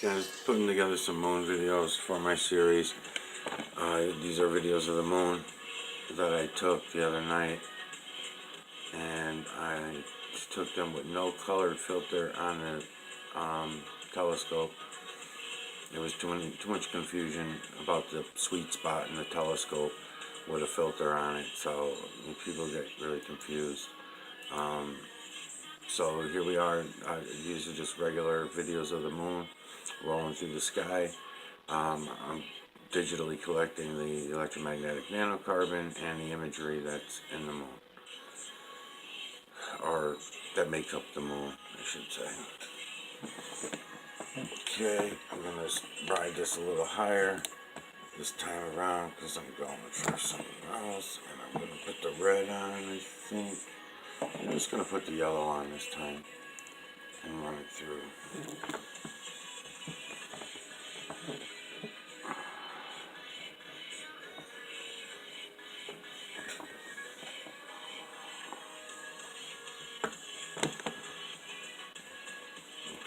Guys, putting together some moon videos for my series. These are videos of the moon that I took the other night, and I took them with no colored filter on the telescope. There was too much confusion about the sweet spot in the telescope with a filter on it, so people get really confused. So here we are. These are just regular videos of the moon rolling through the sky. I'm digitally collecting the electromagnetic nanocarbon and the imagery that's in the moon, or that makes up the moon, I should say. Okay, I'm going to ride this a little higher this time around because I'm going for something else, and I'm going to put the red on, I think. I'm just going to put the yellow on this time and run it through.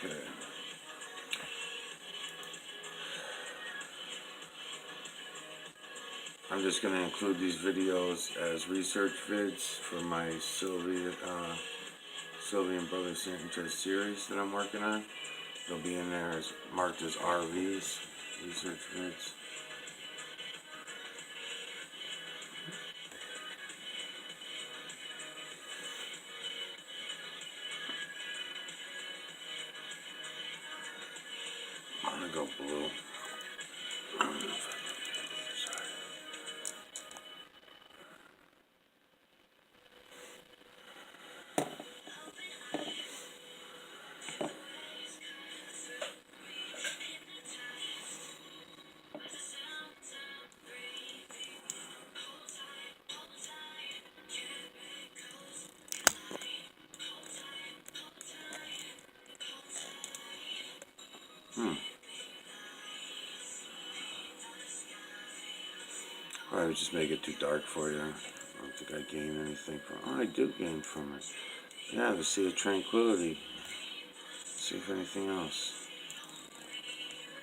Okay. I'm just going to include these videos as research vids for my Sylvie and Brother Sanchez series that I'm working on. They'll be in there as marked as RVs, research vids. I'm going to go blue. Sorry. I would just make it too dark for you. I don't think I gain anything from it. Oh, I do gain from it. Yeah, the Sea of Tranquility. See if anything else.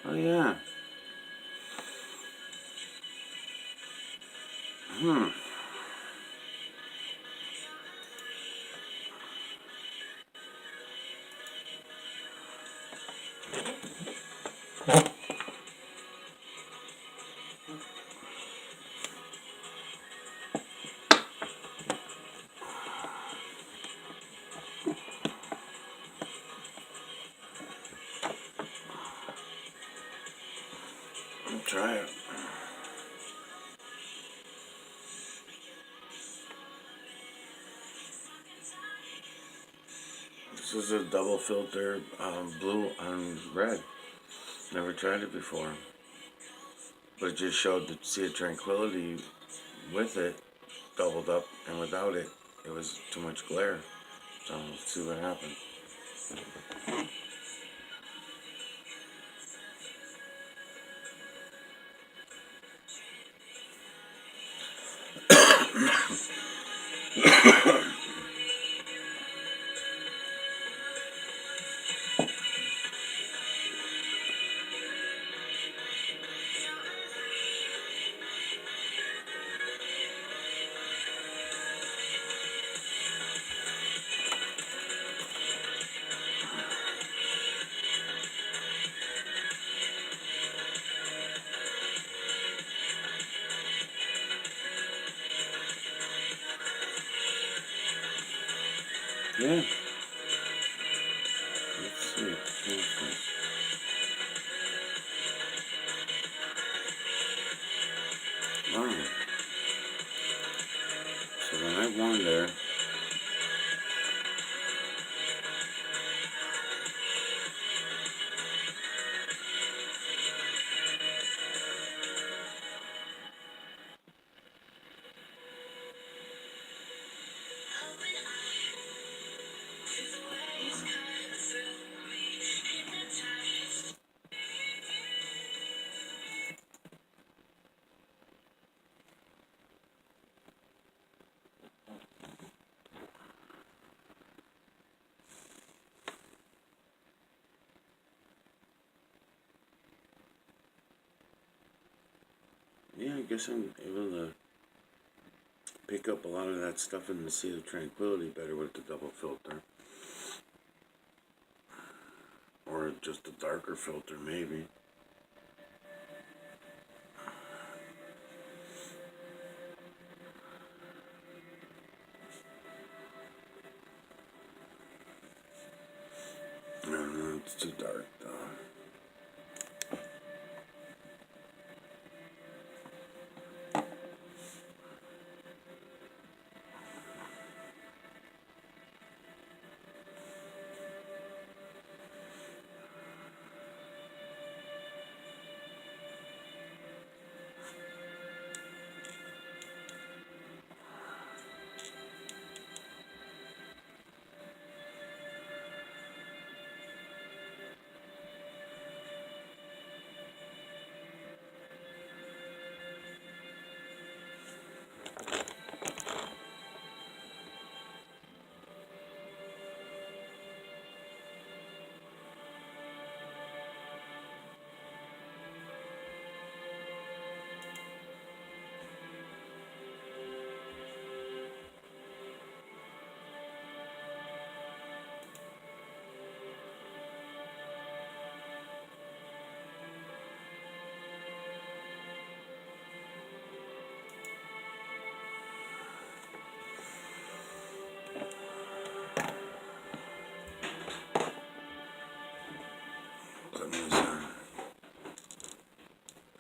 Oh, yeah. I'll try it. This is a double filter, blue on red. Never tried it before. But it just showed the Sea of Tranquility with it, doubled up, and without it, it was too much glare. So let's see what happened. Yeah. Let's see. Wow. So then I wonder. guess I'm able to pick up a lot of that stuff in the Sea of Tranquility better with the double filter. Or just a darker filter, maybe. I don't know, it's too dark though.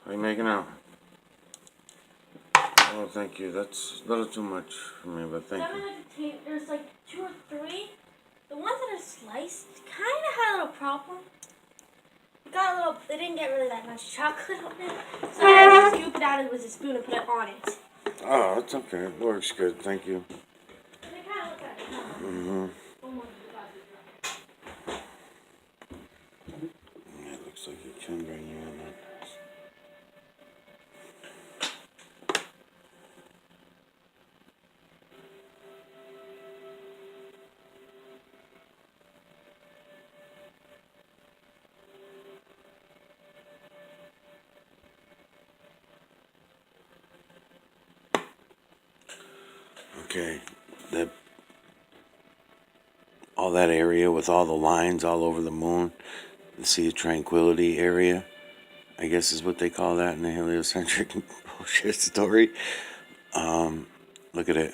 How you making out? Oh, thank you. That's a little too much for me, but thank you. There's like 2 or 3. The ones that are sliced kind of had a little problem. They didn't get really that much chocolate on it. So I just scooped it out with a spoon and put it on it. Oh, that's okay. It works good. Thank you. They kind of look at it. Mm-hmm. Yeah, it looks like you can bring you in there. Okay, all that area with all the lines all over the moon, the Sea of Tranquility area, I guess is what they call that in the heliocentric bullshit story. Look at it.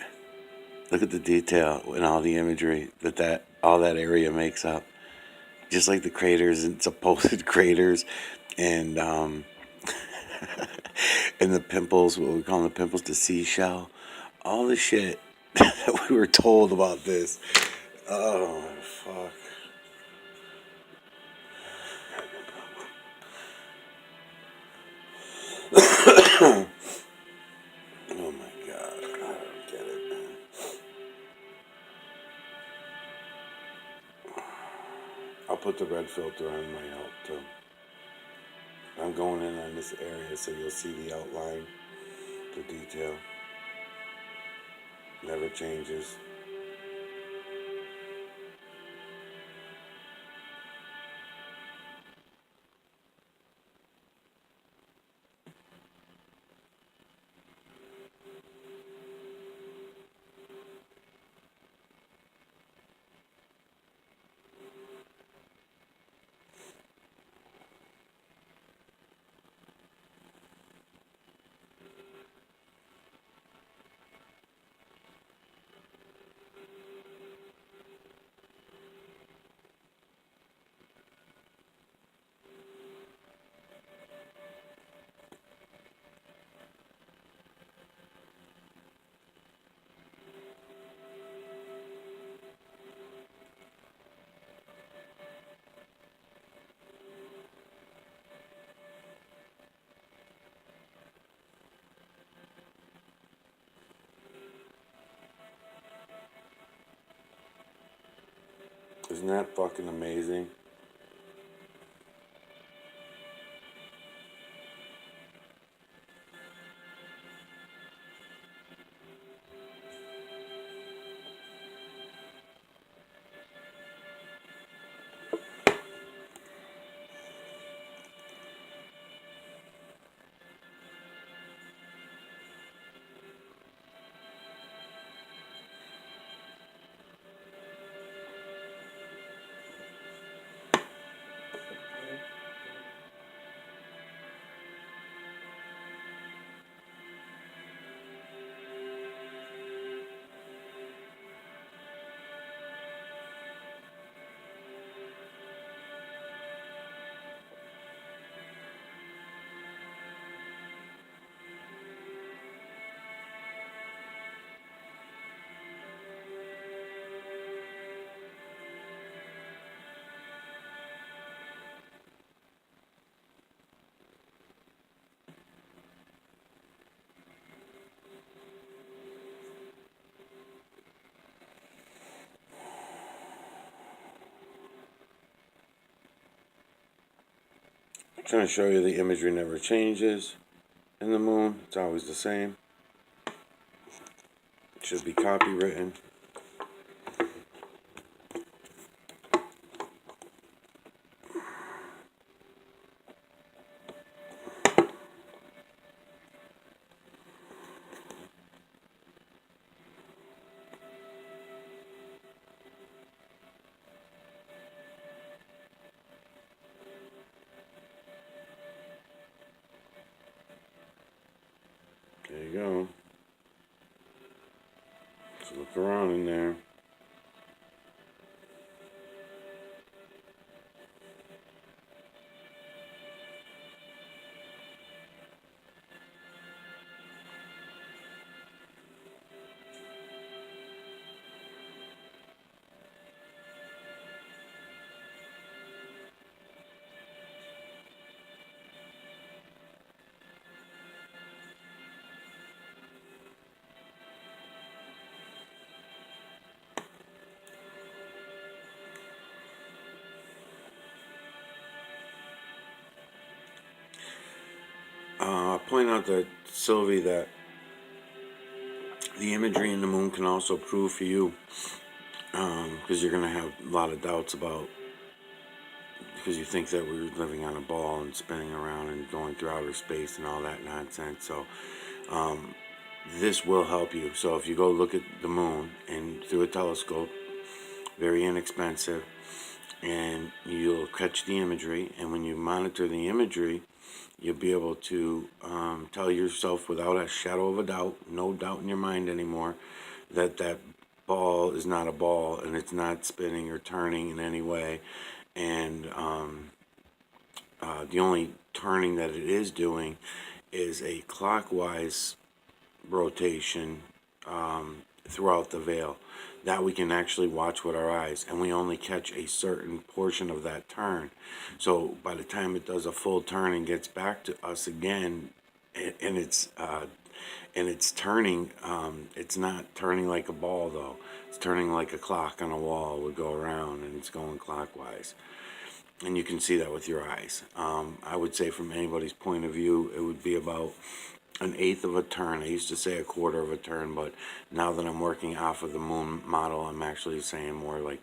Look at the detail and all the imagery that all that area makes up. Just like the craters and supposed craters and and the pimples, what we call them, the pimples, the seashell, all the shit that we were told about this. Oh, fuck. Oh my god, I don't get it, man. I'll put the red filter on my help too. I'm going in on this area so you'll see the outline, the detail. Never changes. Isn't that fucking amazing? trying to show you the imagery never changes in the moon. It's always the same. It should be copywritten. There you go. Let's look around in there. I'll point out that, Sylvie, that the imagery in the moon can also prove for you, because you're going to have a lot of doubts about, because you think that we're living on a ball and spinning around and going through outer space and all that nonsense. So this will help you. So if you go look at the moon and through a telescope, very inexpensive, and you'll catch the imagery, and when you monitor the imagery, you'll be able to tell yourself without a shadow of a doubt, no doubt in your mind anymore, that that ball is not a ball and it's not spinning or turning in any way. And the only turning that it is doing is a clockwise rotation throughout the veil. That we can actually watch with our eyes, and we only catch a certain portion of that turn. So by the time it does a full turn and gets back to us again, and it's turning, it's not turning like a ball though. It's turning like a clock on a wall would go around, and it's going clockwise. And you can see that with your eyes. I would say from anybody's point of view, it would be about an eighth of a turn. I used to say a quarter of a turn, but now that I'm working off of the moon model, I'm actually saying more like,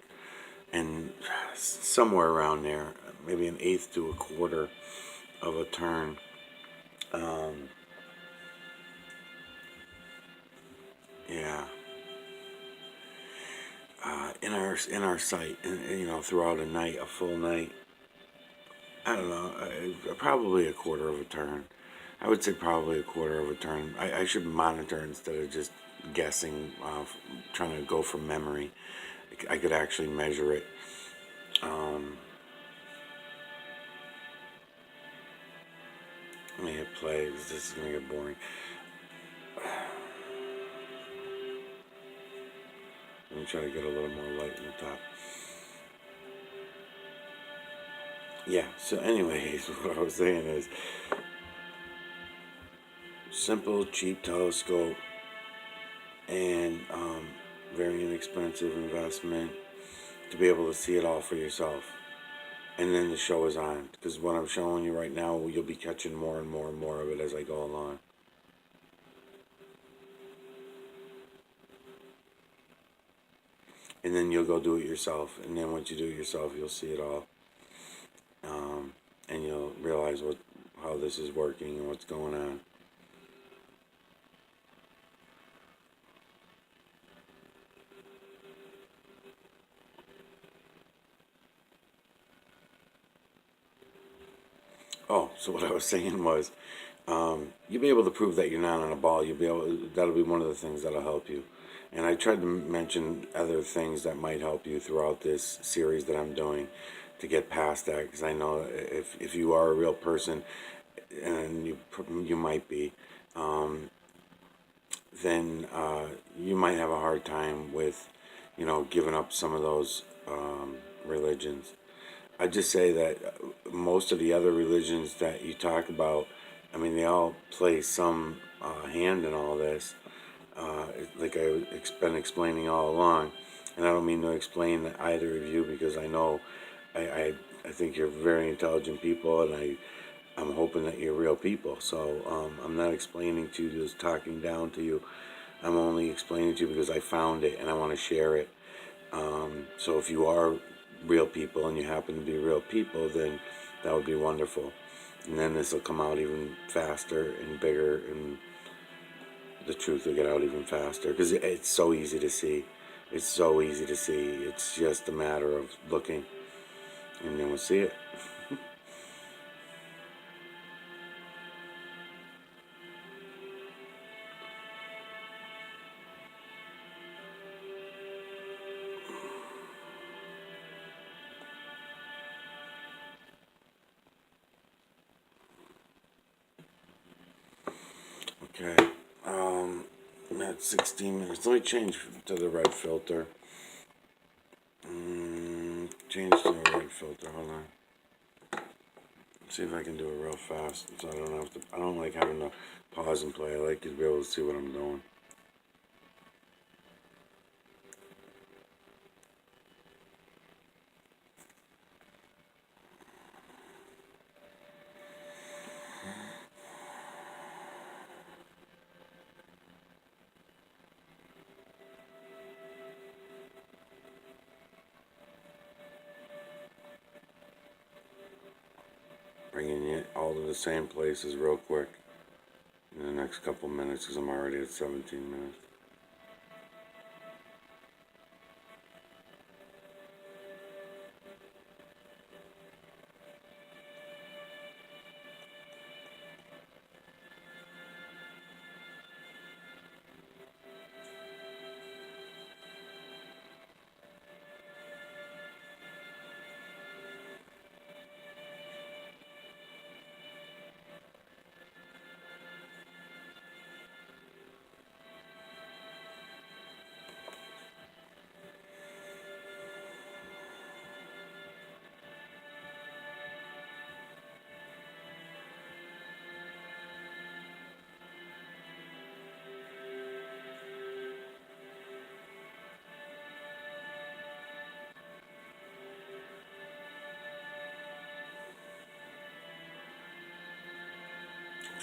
and somewhere around there, maybe an eighth to a quarter of a turn. Yeah. In our sight, and, throughout a night, a full night. I don't know, probably a quarter of a turn. I would say probably a quarter of a turn. I should monitor instead of just guessing, trying to go from memory. I could actually measure it. Let me hit play because this is going to get boring. Let me try to get a little more light in the top. Yeah, so anyways, what I was saying is, simple, cheap telescope, and very inexpensive investment to be able to see it all for yourself. And then the show is on, because what I'm showing you right now, you'll be catching more and more and more of it as I go along. And then you'll go do it yourself, and then once you do it yourself, you'll see it all, and you'll realize how this is working and what's going on. Oh, so what I was saying was, you'll be able to prove that you're not on a ball. That'll be one of the things that'll help you. And I tried to mention other things that might help you throughout this series that I'm doing to get past that, because I know if you are a real person, and you might be, then you might have a hard time with, giving up some of those religions. I just say that most of the other religions that you talk about, I mean, they all play some hand in all this, like I've been explaining all along. And I don't mean to explain either of you, because I know I think you're very intelligent people, and I'm hoping that you're real people. So I'm not explaining to you, just talking down to you. I'm only explaining to you because I found it and I want to share it. So if you are real people and you happen to be real people, then that would be wonderful. And then this will come out even faster and bigger, and the truth will get out even faster because it's so easy to see. It's so easy to see. It's just a matter of looking, and then we'll see it. Okay. That's 16 minutes. Let me change to the red filter. Change to the red filter. Hold on. See if I can do it real fast, so I don't have to. I don't like having to pause and play. I like you to be able to see what I'm doing. Bringing it all to the same places real quick in the next couple minutes because I'm already at 17 minutes.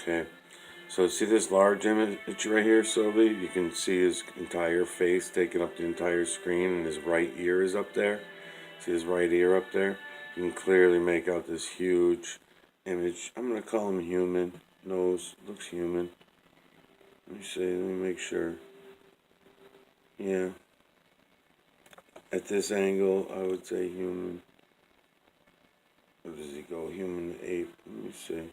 Okay, so see this large image right here, Sylvie? You can see his entire face taking up the entire screen, and his right ear is up there. See his right ear up there? You can clearly make out this huge image. I'm going to call him human. Nose looks human. Let me see, let me make sure. Yeah. At this angle, I would say human. Where does he go? Human to ape. Let me see.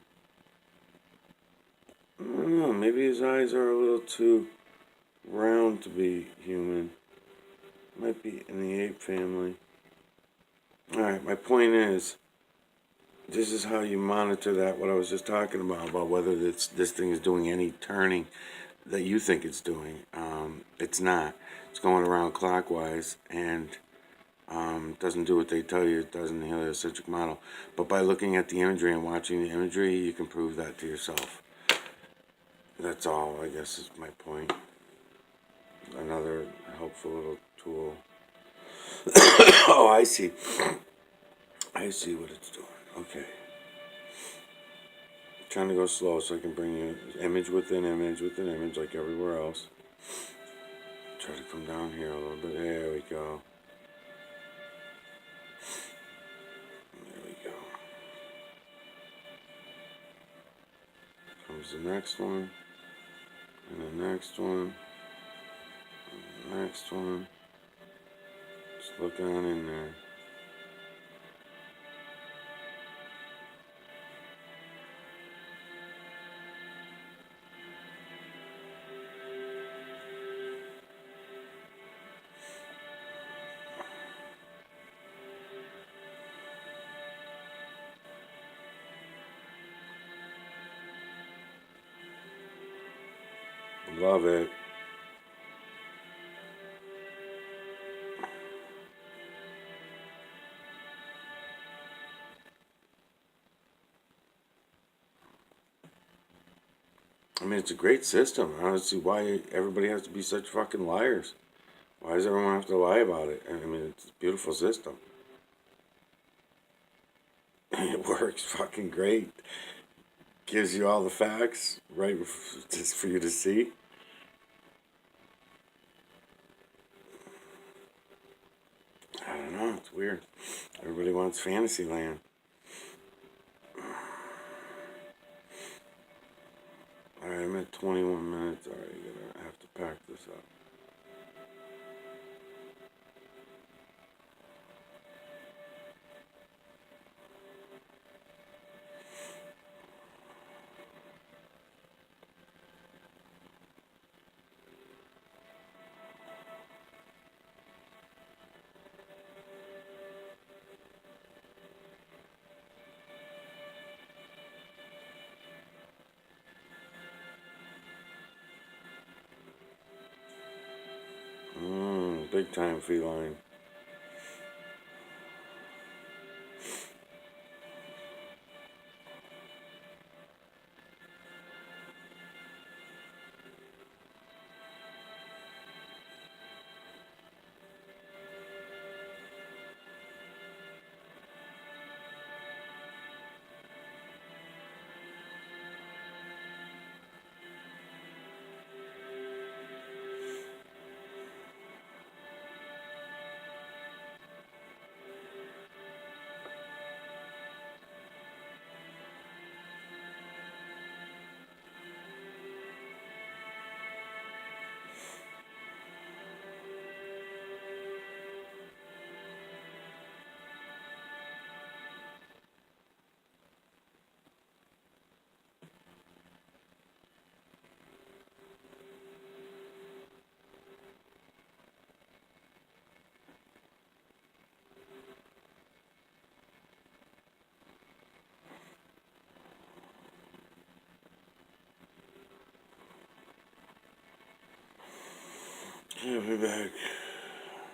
I don't know. Maybe his eyes are a little too round to be human. Might be in the ape family. Alright, my point is, this is how you monitor that, what I was just talking about whether this thing is doing any turning that you think it's doing. It's not. It's going around clockwise and doesn't do what they tell you it does in the heliocentric model. But by looking at the imagery and watching the imagery, you can prove that to yourself. That's all, I guess, is my point. Another helpful little tool. Oh, I see. I see what it's doing. Okay. Trying to go slow so I can bring you image within image within image like everywhere else. Try to come down here a little bit. There we go. There we go. Comes the next one. And the next one. And the next one. Just look on in there. Love it. I mean, it's a great system. I don't see why everybody has to be such fucking liars. Why does everyone have to lie about it? I mean, it's a beautiful system. It works fucking great. gives you all the facts, right, just for you to see. I don't know, it's weird. Everybody wants Fantasyland. Alright, I'm at 21 minutes. Alright, gonna have to pack this up. Big time feline. I'll be back.